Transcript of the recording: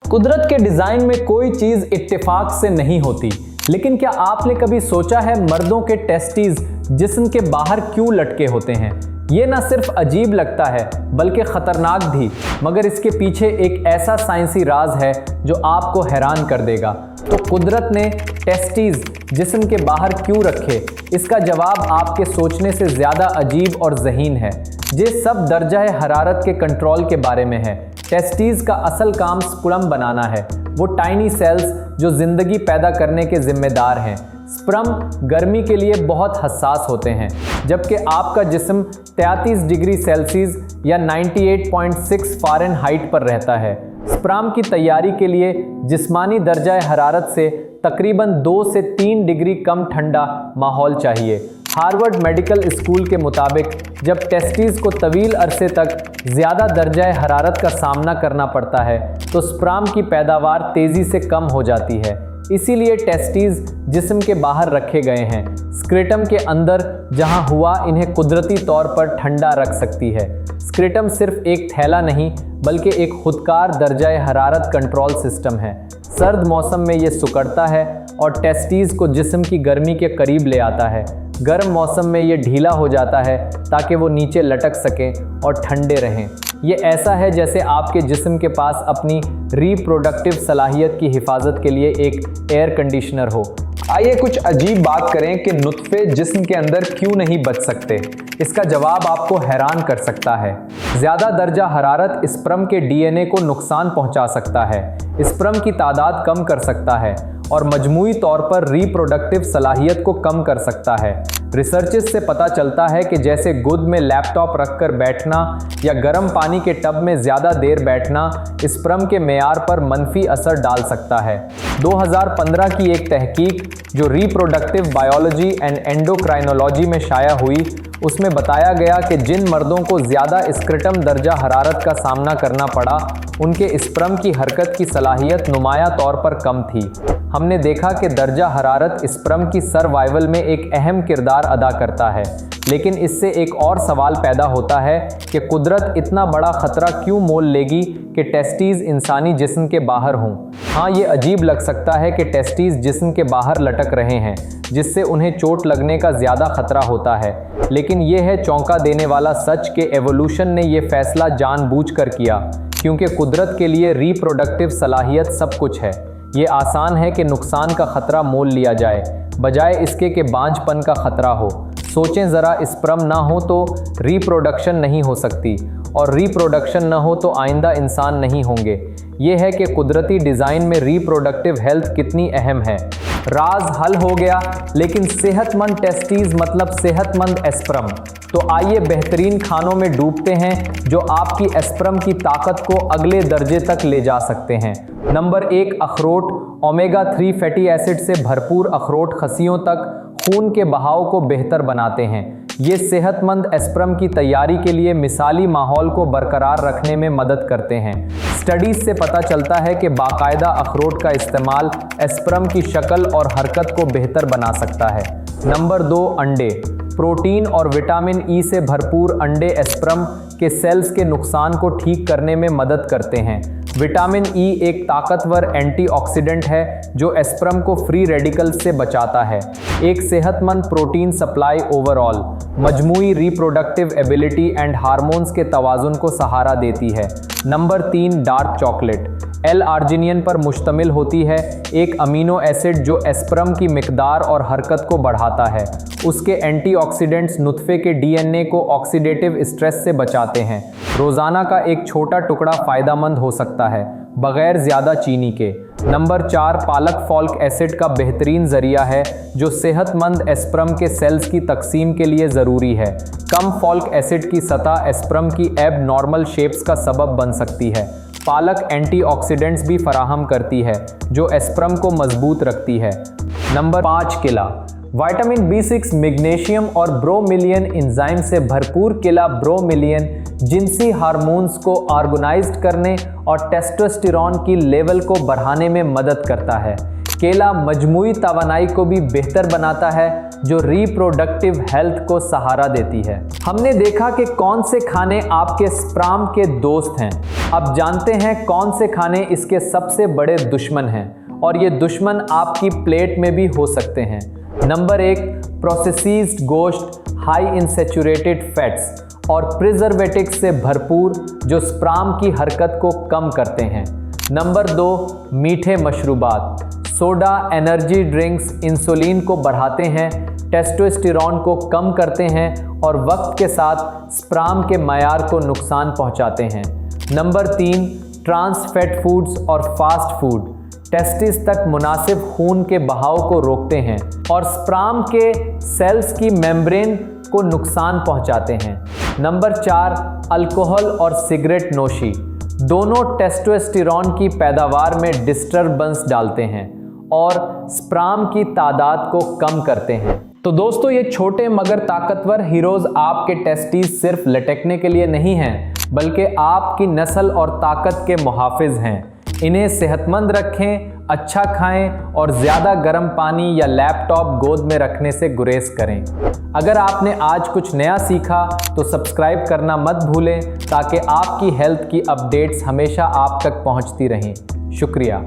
कुदरत के डिज़ाइन में कोई चीज़ इत्तेफाक से नहीं होती, लेकिन क्या आपने कभी सोचा है मर्दों के टेस्टीज जिस्म के बाहर क्यों लटके होते हैं? ये ना सिर्फ अजीब लगता है बल्कि ख़तरनाक भी, मगर इसके पीछे एक ऐसा साइंसी राज है जो आपको हैरान कर देगा। तो कुदरत ने टेस्टीज जिस्म के बाहर क्यों रखे? इसका जवाब आपके सोचने से ज़्यादा अजीब और ज़हीन है। ये सब दर्जा हरारत के कंट्रोल के बारे में है। टेस्टीज का असल काम स्पर्म बनाना है, वो टाइनी सेल्स जो ज़िंदगी पैदा करने के ज़िम्मेदार हैं। स्पर्म गर्मी के लिए बहुत हसास होते हैं, जबकि आपका जिस्म 33 डिग्री सेल्सियस या 98.6 फ़ारेनहाइट पर रहता है। स्पर्म की तैयारी के लिए जिस्मानी दर्जा हरारत से तकरीबन 2 से 3 डिग्री कम ठंडा माहौल चाहिए। हार्वर्ड मेडिकल स्कूल के मुताबिक जब टेस्टीज को तवील अरसे तक ज़्यादा दर्जा हरारत का सामना करना पड़ता है तो स्पर्म की पैदावार तेज़ी से कम हो जाती है। इसीलिए टेस्टीज जिस्म के बाहर रखे गए हैं, स्क्रेटम के अंदर, जहां हवा इन्हें कुदरती तौर पर ठंडा रख सकती है। स्क्रेटम सिर्फ एक थैला नहीं बल्कि एक खुदकार दर्जा हरारत कंट्रोल सिस्टम है। सर्द मौसम में ये सिकुड़ता है और टेस्टीज को जिस्म की गर्मी के करीब ले आता है। गर्म मौसम में ये ढीला हो जाता है ताकि वो नीचे लटक सकें और ठंडे रहें। ये ऐसा है जैसे आपके जिस्म के पास अपनी रिप्रोडक्टिव सलाहियत की हिफाजत के लिए एक एयर कंडीशनर हो। आइए कुछ अजीब बात करें कि नुत्फे जिस्म के अंदर क्यों नहीं बच सकते। इसका जवाब आपको हैरान कर सकता है। ज़्यादा दर्जा हरारत स्पर्म के डीएनए को नुकसान पहुंचा सकता है, स्पर्म की तादाद कम कर सकता है और मजमूई तौर पर रिप्रोडक्टिव सलाहियत को कम कर सकता है। रिसर्चेस से पता चलता है कि जैसे गोद में लैपटॉप रखकर बैठना या गर्म पानी के टब में ज़्यादा देर बैठना स्पर्म के मेयार पर मनफी असर डाल सकता है। 2015 की एक तहकीक जो रिप्रोडक्टिव बायोलॉजी एंड एंडोक्राइनोलॉजी में शाया हुई, उसमें बताया गया कि जिन मर्दों को ज़्यादा स्क्रेटम दर्जा हरारत का सामना करना पड़ा, उनके स्पर्म की हरकत की सलाहियत नुमाया तौर पर कम थी। हमने देखा कि दर्जा हरारत स्पर्म की सर्वाइवल में एक अहम किरदार अदा करता है, लेकिन इससे एक और सवाल पैदा होता है कि कुदरत इतना बड़ा ख़तरा क्यों मोल लेगी कि टेस्टीज इंसानी जिस्म के बाहर हों। हाँ, ये अजीब लग सकता है कि टेस्टीज जिस्म के बाहर लटक रहे हैं, जिससे उन्हें चोट लगने का ज़्यादा खतरा होता है, लेकिन यह है चौंका देने वाला सच कि एवोल्यूशन ने यह फैसला जानबूझकर किया, क्योंकि कुदरत के लिए रिप्रोडक्टिव सलाहियत सब कुछ है। ये आसान है कि नुकसान का खतरा मोल लिया जाए, बजाय इसके कि बांझपन का खतरा हो। सोचें ज़रा, स्पर्म ना हो तो रिप्रोडक्शन नहीं हो सकती, और रिप्रोडक्शन ना हो तो आइंदा इंसान नहीं होंगे। ये है कि कुदरती डिज़ाइन में रिप्रोडक्टिव हेल्थ कितनी अहम है। राज हल हो गया, लेकिन सेहतमंद टेस्टीज मतलब सेहतमंद स्पर्म। तो आइए बेहतरीन खानों में डूबते हैं जो आपकी स्पर्म की ताकत को अगले दर्जे तक ले जा सकते हैं। नंबर 1, अखरोट। ओमेगा 3 फैटी एसिड से भरपूर अखरोट खसियों तक खून के बहाव को बेहतर बनाते हैं। ये सेहतमंद स्पर्म की तैयारी के लिए मिसाली माहौल को बरकरार रखने में मदद करते हैं। स्टडीज से पता चलता है कि बाकायदा अखरोट का इस्तेमाल स्पर्म की शक्ल और हरकत को बेहतर बना सकता है। नंबर 2, अंडे। प्रोटीन और विटामिन ई से भरपूर अंडे स्पर्म के सेल्स के नुकसान को ठीक करने में मदद करते हैं। विटामिन ई एक ताकतवर एंटीऑक्सीडेंट है जो स्पर्म को फ्री रेडिकल्स से बचाता है। एक सेहतमंद प्रोटीन सप्लाई ओवरऑल मजमूई रिप्रोडक्टिव एबिलिटी एंड हार्मोन्स के तवाज़ुन को सहारा देती है। Number 3, dark chocolate. एल-आर्जिनिन पर मुश्तमिल होती है, एक अमीनो एसिड जो स्पर्म की मिकदार और हरकत को बढ़ाता है। उसके एंटीऑक्सीडेंट्स नुत्फे के डीएनए को ऑक्सीडेटिव स्ट्रेस से बचाते हैं। रोज़ाना का एक छोटा टुकड़ा फ़ायदेमंद हो सकता है, बग़ैर ज़्यादा चीनी के। नंबर 4, पालक फॉलिक एसिड का बेहतरीन ज़रिया है जो सेहतमंद स्पर्म के सेल्स की तकसीम के लिए ज़रूरी है। कम फॉलिक एसिड की सतह स्पर्म की एब नॉर्मल शेप्स का सबब बन सकती है। पालक एंटीऑक्सीडेंट्स भी फराहम करती है जो स्पर्म को मजबूत रखती है। नंबर 5, केला। विटामिन B6, मैग्नीशियम और ब्रोमिलियन एंजाइम से भरपूर केला ब्रोमिलियन जिनसी हार्मोन्स को ऑर्गेनाइज्ड करने और टेस्टोस्टेरोन की लेवल को बढ़ाने में मदद करता है। केला मजमूई तवानाई को भी बेहतर बनाता है, जो रिप्रोडक्टिव हेल्थ को सहारा देती है। हमने देखा कि कौन से खाने आपके स्पर्म के दोस्त हैं। अब जानते हैं कौन से खाने इसके सबसे बड़े दुश्मन हैं, और ये दुश्मन आपकी प्लेट में भी हो सकते हैं। नंबर 1, प्रोसेस्ड गोश्त, हाई इन सैचुरेटेड फैट्स और प्रिजर्वेटिव्स से भरपूर, जो स्पर्म की हरकत को कम करते हैं। नंबर 2, मीठे मशरूबात, सोडा, एनर्जी ड्रिंक्स इंसुलिन को बढ़ाते हैं, टेस्टोस्टेरोन को कम करते हैं और वक्त के साथ स्पर्म के मयार को नुकसान पहुंचाते हैं। नंबर 3, ट्रांस फैट फूड्स और फास्ट फूड टेस्टिस तक मुनासिब खून के बहाव को रोकते हैं और स्पर्म के सेल्स की मेम्ब्रेन को नुकसान पहुंचाते हैं। नंबर 4, अल्कोहल और सिगरेट नोशी दोनों टेस्टोस्टेरोन की पैदावार में डिस्टर्बेंस डालते हैं और स्पर्म की तादाद को कम करते हैं। तो दोस्तों, ये छोटे मगर ताकतवर हीरोज आपके टेस्टिस सिर्फ लटकने के लिए नहीं हैं, बल्कि आपकी नस्ल और ताकत के मुहाफिज हैं। इन्हें सेहतमंद रखें, अच्छा खाएं और ज़्यादा गर्म पानी या लैपटॉप गोद में रखने से गुरेज करें। अगर आपने आज कुछ नया सीखा तो सब्सक्राइब करना मत भूलें, ताकि आपकी हेल्थ की अपडेट्स हमेशा आप तक पहुंचती रहें। शुक्रिया।